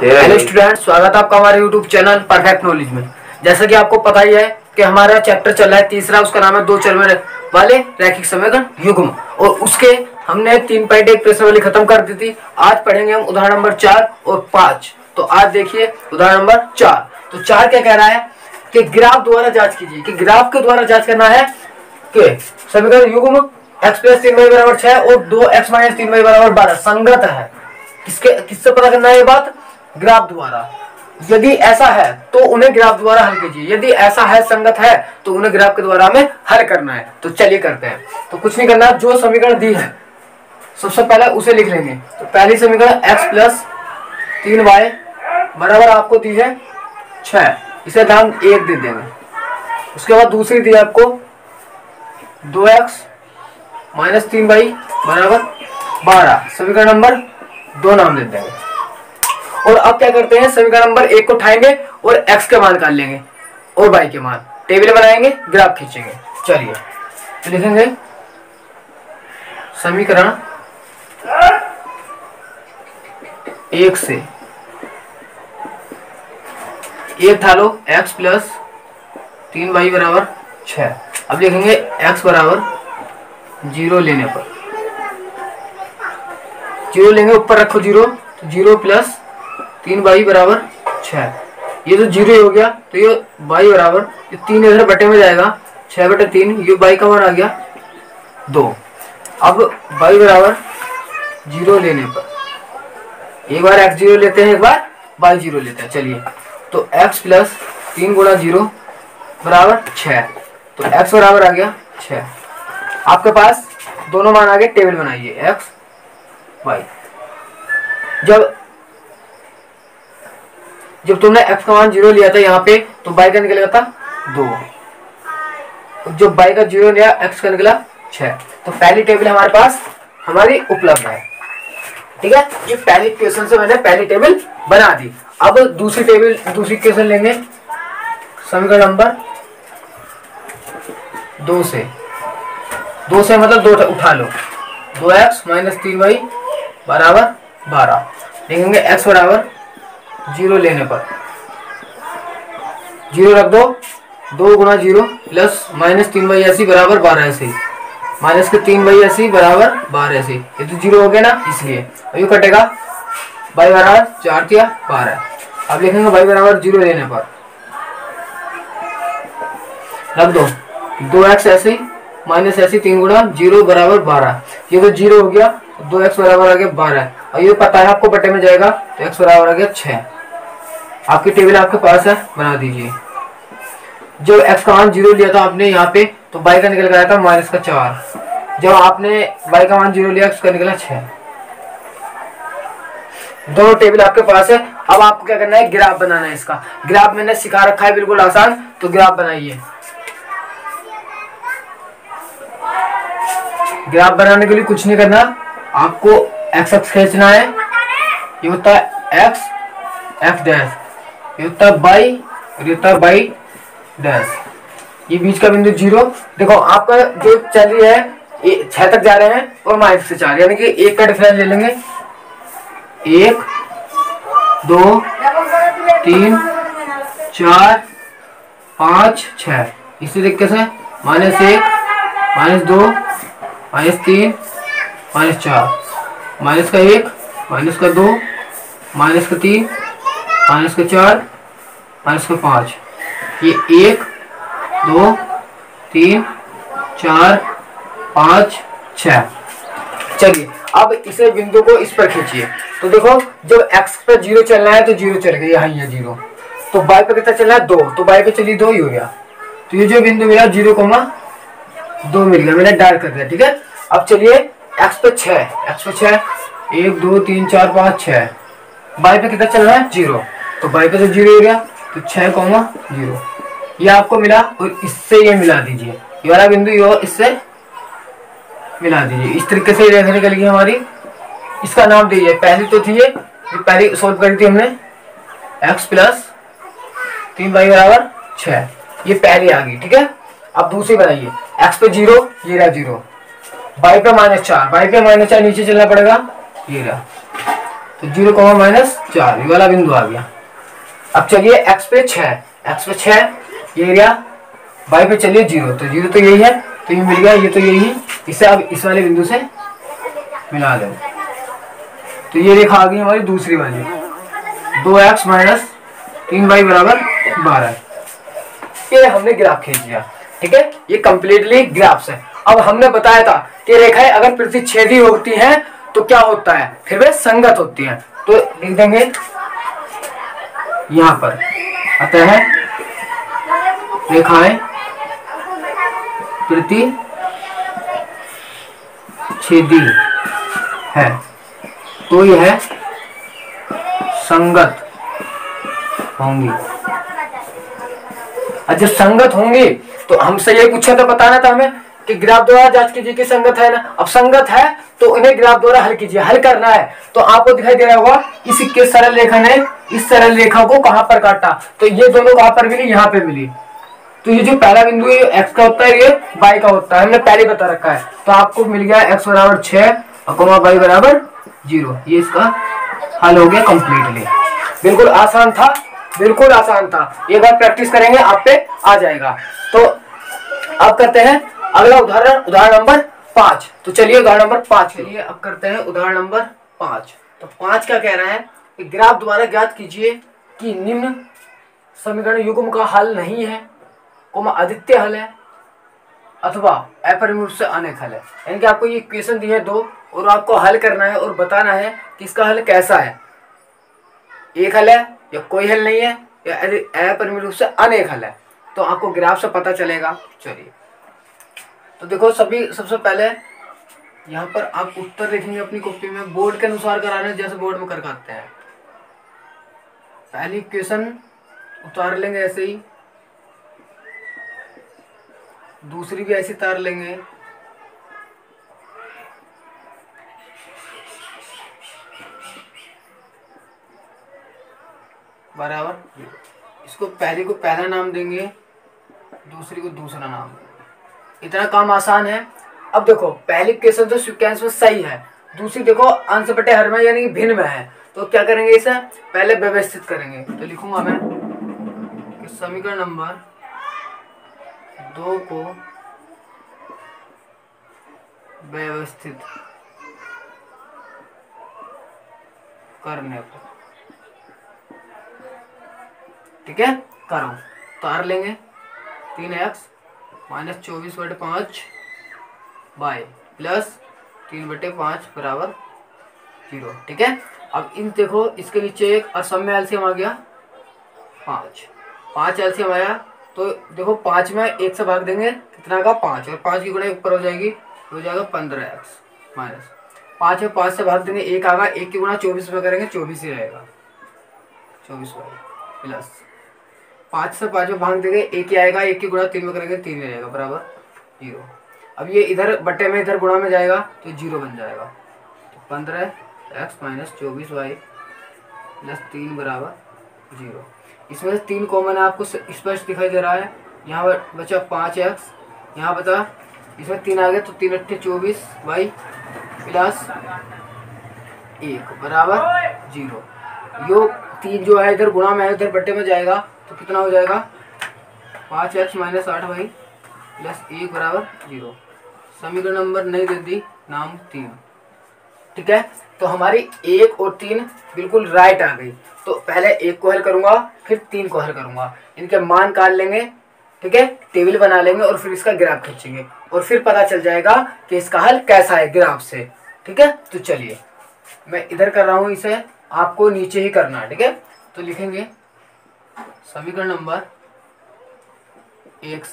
Hello student, स्वागत है आपका हमारे यूट्यूब चैनल परफेक्ट नॉलेज में। जैसा कि आपको पता ही है कि हमारा चैप्टर चल रहा है तीसरा, उसका नाम है दो चर में वाले रैखिक समीकरण युग्म, और उसके हमने 3.1 प्रश्नावली खत्म कर दी थी। आज पढ़ेंगे हम उदाहरण नंबर 4 और 5। तो आज देखिए उदाहरण नंबर 4। तो 4 क्या कह रहा है कि ग्राफ द्वारा जांच कीजिए, कि ग्राफ के द्वारा जांच करना है कि समीकरण युग्म x + 3y = 6 और 2x - 3y = 12 संगत है। किससे पता करना है ये बात? ग्राफ द्वारा। यदि ऐसा है तो उन्हें ग्राफ द्वारा हल कीजिए, यदि ऐसा है संगत है तो उन्हें ग्राफ के द्वारा हमें हल करना है। तो चलिए करते हैं। तो कुछ नहीं करना, जो समीकरण दी है सबसे पहले उसे लिख लेंगे। तो पहली समीकरण x + 3y बराबर आपको दी है 6, इसे नाम 1 दे देंगे। उसके बाद दूसरी दी है आपको 2x - 3y = 12, समीकरण नंबर 2 नाम दे देंगे। और अब क्या करते हैं, समीकरण नंबर 1 को उठाएंगे और x के मान निकाल लेंगे और y के मान, टेबल बनाएंगे, ग्राफ खींचेंगे। चलिए तो लिखेंगे समीकरण 1 से 1 था लो x + 3y = 6। अब लिखेंगे x = 0 लेने पर 0 लेंगे, ऊपर रखो 0, तो 0 + 3y = 6। ये तो 0 हो गया, तो ये y बराबर 3 इधर बटे में जाएगा, 6/3, ये y का मान आ गया 2। अब y = 0 लेने पर एक बार x 0 लेते हैं, एक बार y 0 लेते हैं। चलिए तो x + 3 × 0 = 6, तो x बराबर आ गया 6। आपके पास दोनों मान आ गए, टेबल बनाइए x y। जब तुमने x का मान 0 लिया था यहाँ पे, तो y का निकलेगा था 2। जब y का 0 लिया, x का निकला 6। तो पहली टेबल हमारे पास हमारी उपलब्ध है। ठीक है, ये पहली क्वेश्चन से मैंने पहली टेबल बना दी। अब दूसरी क्वेश्चन लेंगे समीकरण नंबर 2 से मतलब 2 उठा लो, 2x - 3y = 12। लिखेंगे x = 0 लेने पर 0 रख दो, 2 × 0 + -3y ऐसी बराबर 12 ऐसे, -3y ऐसी बराबर 12 ऐसे। ये तो 0 हो गया ना, इसलिए ये कटेगा, y = 4 × 12। अब लिखेंगे y = 0 लेने पर रख दो, 2x ऐसे माइनस ऐसी 3 × 0 = 12। ये तो 0 हो गया, 2x बराबर आ गया 12, और ये पता है आपको बटे में जाएगा, तो x बराबर आ गया 6। आपकी टेबल आपके पास है, बना दीजिए। जब x का मान 0 लिया था आपने यहाँ पे, तो y का निकल गया था -4। जब आपने y का मान 0 लिया, x का निकला 6। दोनों टेबल आपके पास है। अब आपको क्या करना है, ग्राफ बनाना है। इसका ग्राफ मैंने सिखा रखा है, बिल्कुल आसान। तो ग्राफ बनाइए। ग्राफ बनाने के लिए कुछ नहीं करना, आपको x अक्ष खींचना है, ये होता है x f', ये होता है y और ये होता है y'। ये बीच का बिंदु 0। देखो आपका जो चल रही है 6 तक जा रहे हैं और -4 यानी कि 1 का डिफरेंस ले लेंगे। 1 2 3 4 5 6, इसी तरीके से -1 -2 -3 -4, -1 -2 -3 -4 -5। ये 1 2 3 4 5 6। चलिए अब इसे बिंदु को इस पर खींचिए। तो देखो जब x पर 0 चलना है तो 0 चल गया, यहाँ है 0। तो y पर कितना चलना है 2, तो y पे चलिए 2 ही हो गया। तो ये जो बिंदु मिला 0,2 मिल गया, मैंने डायल कर दिया। ठीक है, अब चलिए x पे 6, 1 2 3 4 5 6। y पे कितना चल रहा है 0, तो y पे तो 0 हो गया, तो 6,0 ये आपको मिला। और इससे ये मिला दीजिए, ये वाला बिंदु ये इससे मिला दीजिए। इस तरीके से रेखा निकल गई हमारी। इसका नाम दीजिए, पहली तो थी ये पहली सोल्व करी थी हमने, x + 3y = 6, ये पहली आ गई। ठीक है, अब दूसरी बनाइए। x पे 0, ये रहा 0, y पे -4, y पे -4 नीचे चलना पड़ेगा, ये रहा। तो 0, -4 ये वाला बिंदु आ गया। अब चलिए x पे 6 ये एरिया, y पे चलिए 0, तो 0 तो यही है, तो ये मिल गया, ये तो यही, इसे अब इस वाले बिंदु से मिला दें, तो ये रेखा आ गई हमारी दूसरी वाली, 2x - 3y = 12। ये हमने ग्राफ खींच लिया, ठीक है, ये कंप्लीटली ग्राफ्स है। अब हमने बताया था कि रेखाएं अगर प्रतिच्छेदी होती हैं तो क्या होता है, फिर वे संगत होती हैं, तो लिख देंगे यहां पर, अतः रेखाएं प्रतिच्छेदी है तो यह संगत होंगी। और जब संगत होंगी तो हमसे ये पूछा था, बताना था हमें कि ग्राफ द्वारा जांच कीजिए कि संगत है ना। अब संगत है तो इन्हें ग्राफ द्वारा हल कीजिए, हल करना है तो आपको दिखाई दे रहा होगा इस सरल रेखा ने इस सरल रेखा को कहां पर काटा, तो ये दोनों कहां पर मिली, यहाँ पे मिली। तो ये जो पहला बिंदु है x का होता है, ये y का होता है, हमने पहले बता रखा है। तो आपको मिल गया x = 6 और y = 0। ये इसका हल हो गया कंप्लीटली। बिल्कुल आसान था, बिल्कुल आसान था, एक बार प्रैक्टिस करेंगे आप पे आ जाएगा। तो अब करते हैं अगला उदाहरण, उदाहरण नंबर 5। तो चलिए उदाहरण नंबर 5 के लिए अब करते हैं उदाहरण नंबर 5। तो 5 का कह रहा है कि ग्राफ द्वारा ज्ञात कीजिए कि निम्न समीकरण युग्म का हल नहीं है, अद्वितीय हल है अथवा अपरिमेय रूप से अनेक हल है। यानी कि आपको ये इक्वेशन दी है 2 और आपको हल करना है और बताना है कि इसका हल कैसा है, एक हल है या कोई हल नहीं है या अपरिमेय रूप से अनेक हल है। तो आपको ग्राफ से पता चलेगा। चलिए तो देखो सबसे पहले यहाँ पर आप उत्तर लिखेंगे अपनी कॉपी में, बोर्ड के अनुसार कराना है जैसे बोर्ड में करते हैं। पहली इक्वेशन उतार लेंगे ऐसे ही, दूसरी भी ऐसे उतार लेंगे, बराबर। इसको पहले को पहला नाम देंगे, दूसरी को दूसरा नाम देंगे। इतना काम आसान है। अब देखो पहली इक्वेशन तो सीक्वेंस में सही है, दूसरी देखो अंश बटे हर में यानी कि भिन्न में है। तो क्या करेंगे, इसे पहले व्यवस्थित करेंगे। तो लिखूंगा मैं कि समीकरण नंबर 2 को व्यवस्थित करने पर, ठीक है, करो उतार लेंगे 3x - 24/5 y + 3/5 = 0, ठीक है। अब इन देखो इसके नीचे एक असम्य एलसीएम आ गया 5 एलसीएम आया। तो देखो 5 में 1 से भाग देंगे कितना का 5, और 5 की गुणा ऊपर हो जाएगी, हो जाएगा 15x माइनस 5 में 5 से भाग देंगे 1 आएगा, 1 की गुणा 24 में करेंगे 24 ही रहेगा, 24y प्लस 5 से 5 में भाग देंगे 1 ही आएगा, 1 की गुणा 3 में करेंगे 3 ही रहेगा, बराबर 0। अब ये इधर बटे में इधर गुणा में जाएगा तो 0 बन जाएगा। तो 15x - 24y + 3 = 0। इसमें से 3 कॉमन है, आपको स्पष्ट दिखाई दे रहा है। यहाँ बचा 5x, यहाँ बचा इसमें 3 आ गया तो 3 × 8 = 24y + 1 = 0। यो 3 जो है इधर गुणा में है, इधर बटे में जाएगा तो कितना हो जाएगा 5x - 8y + 1 = 0। समीकरण नंबर नहीं दे दी, नाम 3, ठीक है। तो हमारी 1 और 3 बिल्कुल राइट आ गई। तो पहले 1 को हल करूंगा फिर 3 को हल करूंगा, इनके मान काट लेंगे, ठीक है, टेबल बना लेंगे और फिर इसका ग्राफ खींचेंगे और फिर पता चल जाएगा कि इसका हल कैसा है ग्राफ से, ठीक है। तो चलिए मैं इधर कर रहा हूँ, इसे आपको नीचे ही करना है, ठीक है। तो लिखेंगे समीकरण नंबर 1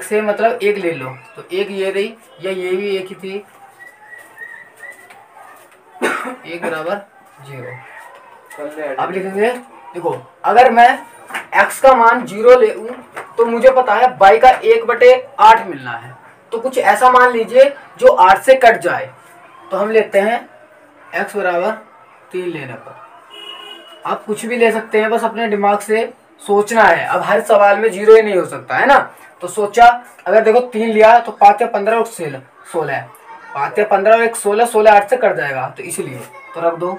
से मतलब 1 ले लो, तो 1 ये रही या ये भी 1 ही थी, 1 = 0। अब लिखेंगे देखो अगर मैं x का मान 0 ले तो मुझे पता है y का 1/8 मिलना है। तो कुछ ऐसा मान लीजिए जो 8 से कट जाए। तो हम लेते हैं x = 3 लेने पर। आप कुछ भी ले सकते हैं, बस अपने दिमाग से सोचना है। अब हर सवाल में 0 ही नहीं हो सकता है ना। तो सोचा अगर देखो 3 लिया तो 5 या 15 और 16, पाते 15 और एक 16, 16 8 से कट जाएगा, तो इसलिए तो रख दो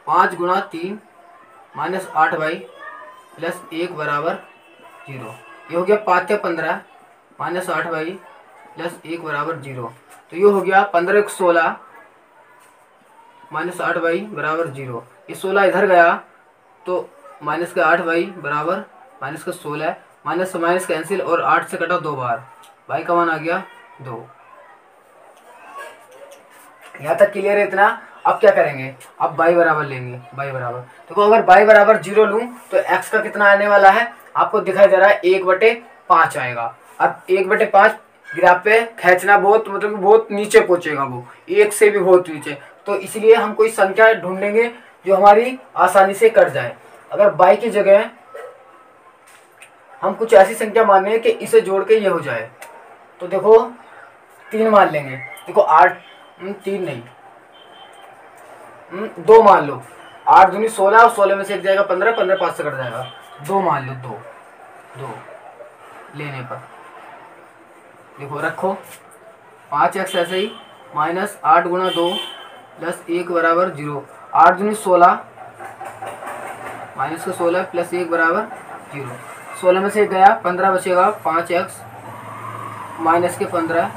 5 गुणा 3 माइनस 8y प्लस 1 बराबर 0। ये हो गया पाते 15 माइनस 8y प्लस 1 बराबर 0। तो ये हो गया 15 एक 16 माइनस 8y बराबर 0। ये 16 इधर गया तो माइनस का 8y बराबर माइनस का 16, माइनस से माइनस कैंसिल और 8 से कटा 2 बार, y का मान आ गया 2। यहाँ तक क्लियर है इतना। अब क्या करेंगे, अब y बराबर लेंगे, y बराबर देखो अगर y बराबर 0 लूँ तो x का कितना आने वाला है, आपको दिखाई दे रहा है 1/5 आएगा। अब 1/5 ग्राफ पे खींचना बहुत मतलब बहुत नीचे पहुंचेगा, वो 1 से भी बहुत नीचे, तो इसलिए हम कोई संख्या ढूंढेंगे जो हमारी आसानी से कट जाए। अगर y की जगह हम कुछ ऐसी संख्या माने कि इसे जोड़ के ये हो जाए, तो देखो 3 मान लेंगे। देखो 8 3 नहीं 2 मान लो, 8 दूनी 16 और 16 में से एक जाएगा 15, 15 5 से कट जाएगा, 2 मान लो, 2 लेने पर देखो रखो 5x ऐसे ही माइनस 8 गुणा 2 प्लस 1 बराबर 0। 8 दूनी 16 माइनस का 16 प्लस 1 बराबर 0। 16 में से एक गया 15 बचेगा, 5x माइनस के 15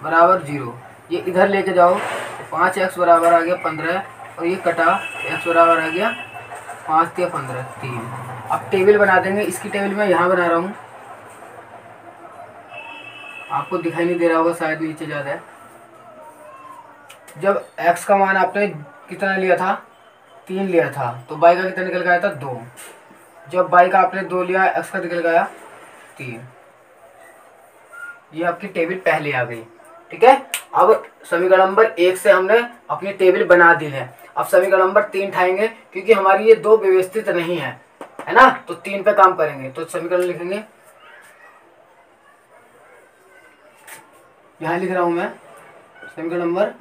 बराबर 0। ये इधर लेके जाओ तो 5x बराबर आ गया 15 और ये कटा x बराबर आ गया 5 के 15 3। अब टेबल बना देंगे, इसकी टेबल मैं यहाँ बना रहा हूँ, आपको दिखाई नहीं दे रहा होगा शायद, नीचे ज़्यादा है। जब x का मान आपने कितना लिया था 3 लिया था, तो y का कितना निकल गया था 2। जब y का आपने 2 लिया, x का निकल गया 3। ये आपकी टेबल पहले आ गई, ठीक है। अब समीकरण नंबर 1 से हमने अपनी टेबल बना दी है। अब समीकरण नंबर 3 उठाएंगे, क्योंकि हमारी ये 2 व्यवस्थित नहीं है ना, तो 3 पे काम करेंगे। तो समीकरण लिखेंगे, यहाँ लिख रहा हूं मैं समीकरण नंबर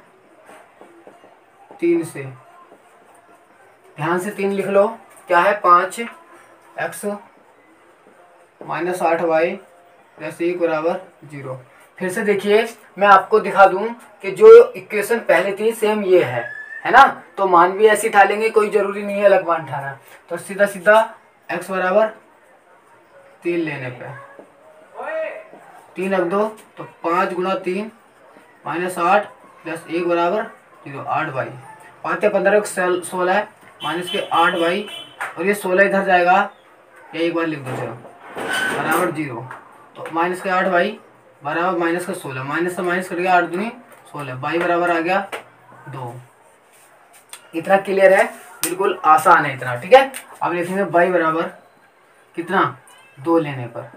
3 से, ध्यान से 3 लिख लो। क्या है 5x माइनस 8y प्लस 1 बराबर 0। फिर से देखिए, मैं आपको दिखा दूं कि जो इक्वेशन पहले थी सेम ये है ना, तो मान भी ऐसे उठा लेंगे, कोई जरूरी नहीं है अलग मान उठाना। तो सीधा सीधा x बराबर 3 लेने पे 3 रख दो, तो 5 गुणा 3 माइनस 8 प्लस 1 बराबर 0, 8y। 5 या 15 16 माइनस के 8y, और ये 16 इधर जाएगा, या एक बार लिख दो चलो, बराबर 0। तो माइनस के 8y बराबर माइनस का 16, माइनस से माइनस कर गया 8 दूनी 16, y बराबर आ गया 2। इतना क्लियर है, बिल्कुल आसान है इतना, ठीक है। अब लिखेंगे y बराबर कितना 2 लेने पर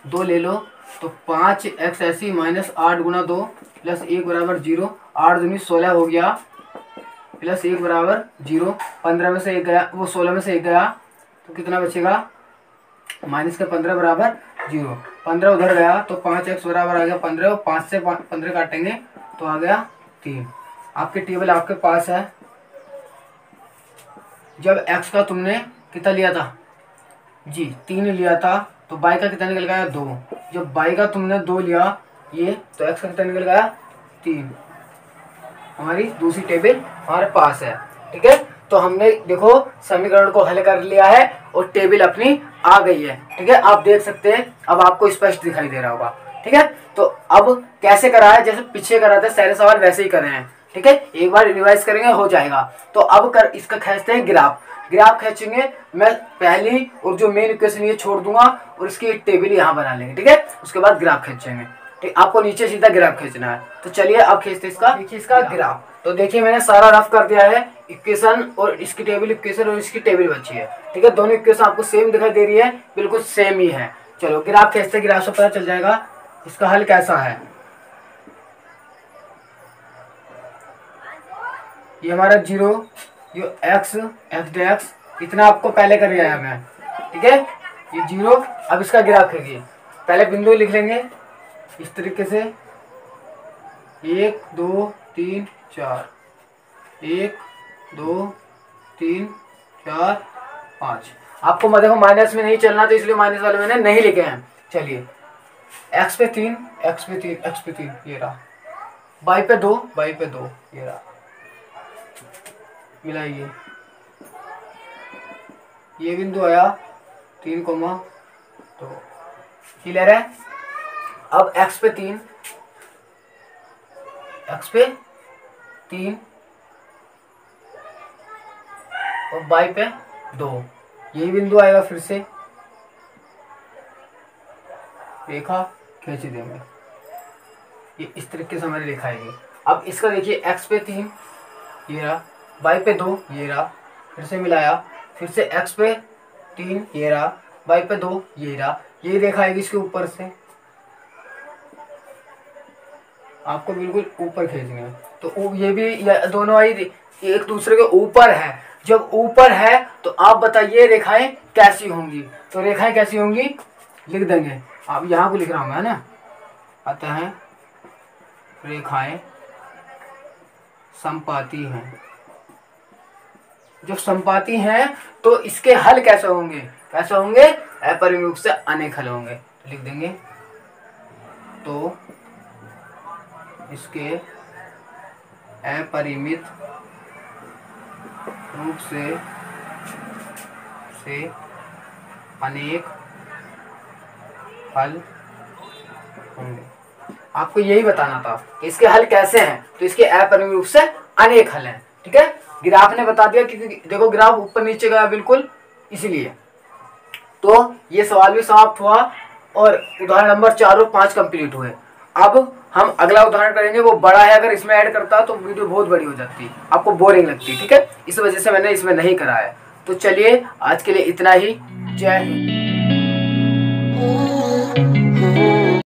2 ले लो, तो 5x ऐसी माइनस 8 गुणा 2 प्लस 1 बराबर 0। 8 दूनी 16 हो गया प्लस 1 बराबर 0। 15 में से एक गया, वो 16 में से एक गया, तो कितना बचेगा माइनस का 15 बराबर 0। 15 उधर गया तो 5x बराबर आ गया 15, 5 से 15 काटेंगे तो आ गया 3। आपकी टेबल आपके पास है। जब x का तुमने कितना लिया था जी 3 लिया था, तो y का कितना निकल गया 2। जब y का तुमने 2 लिया ये, तो x का कितना निकल गया 3। हमारी दूसरी टेबल हमारे पास है, ठीक है। तो हमने देखो समीकरण को हल कर लिया है और टेबल अपनी आ गई है, ठीक है। आप देख सकते हैं, अब आपको स्पष्ट दिखाई दे रहा होगा, ठीक है। तो अब कैसे करा है, जैसे पीछे करा था सारे सवाल वैसे ही कर रहे हैं, ठीक है। एक बार रिवाइज करेंगे हो जाएगा। तो अब इसका खींचते हैं ग्राफ खींचेंगे। मैं पहली और जो मेन इक्वेशन ये छोड़ दूंगा और इसकी टेबल यहाँ बना लेंगे, ठीक है। उसके बाद ग्राफ खींचेंगे, ठीक। आपको नीचे सीधा ग्राफ खींचना है। तो चलिए अब खींचते इसका, देखिए इसका ग्राफ। तो देखिए मैंने सारा रफ कर दिया है, इक्वेशन और इसकी टेबल, इक्वेशन और इसकी टेबल बची है, ठीक है। दोनों इक्वेशन आपको सेम दिखाई दे रही है, बिल्कुल सेम ही है। चलो ग्राफ खींचते, ग्राफ से पता चल जाएगा इसका हल कैसा है। ये हमारा 0 जो x इतना आपको पहले कर लिया है मैं, ठीक है। ये 0, अब इसका ग्राफ खींचिए। पहले बिंदु लिख लेंगे इस तरीके से 1 2 3 4, 1 2 3 4 5। आपको देखो माइनस में नहीं चलना, तो इसलिए माइनस वाले मैंने नहीं लिखे हैं। चलिए एक्स पे 3, एक्स पे 3, एक्स पे 3 ये रहा, वाई पे 2, वाई पे 2 ये रहा, मिलाइए, ये बिंदु आया 3,2, क्लियर है। अब एक्स पे 3, एक्स पे 3 और वाई पे 2, यही बिंदु आएगा, फिर से रेखा खींच देंगे, ये इस तरीके से हमारी रेखा आएगी। अब इसका देखिए एक्स पे 3 ये रहा, वाई पे 2 ये रहा, फिर से मिलाया, फिर से एक्स पे 3 ये रहा, वाई पे 2 ये रहा, ये रेखा आएगी इसके ऊपर से, आपको बिल्कुल ऊपर खींचनी है। तो ये भी दोनों आई एक दूसरे के ऊपर है, जब ऊपर है तो आप बताइए रेखाएं कैसी होंगी। तो रेखाएं कैसी होंगी लिख देंगे, अब यहाँ को लिख रहा हूँ मैं ना, अतः रेखाएं समपाती हैं। जब समपाती हैं तो इसके हल कैसे होंगे, कैसे होंगे, अपरिमेय रूप से अनेक हल होंगे। तो लिख देंगे, तो इसके अपरिमित रूप से अनेक हल होंगे। आपको यही बताना था कि इसके हल कैसे हैं, तो इसके अपरिमेय रूप से अनेक हल हैं। ठीक है, ग्राफ ने बता दिया, क्योंकि देखो ग्राफ ऊपर नीचे गया बिल्कुल, इसीलिए। तो ये सवाल भी समाप्त हुआ और उदाहरण नंबर 4 और 5 कंप्लीट हुए। अब हम अगला उदाहरण करेंगे, वो बड़ा है, अगर इसमें ऐड करता तो वीडियो बहुत बड़ी हो जाती, आपको बोरिंग लगती। ठीक है, इस वजह से मैंने इसमें नहीं करा है। तो चलिए आज के लिए इतना ही, जय हिंद।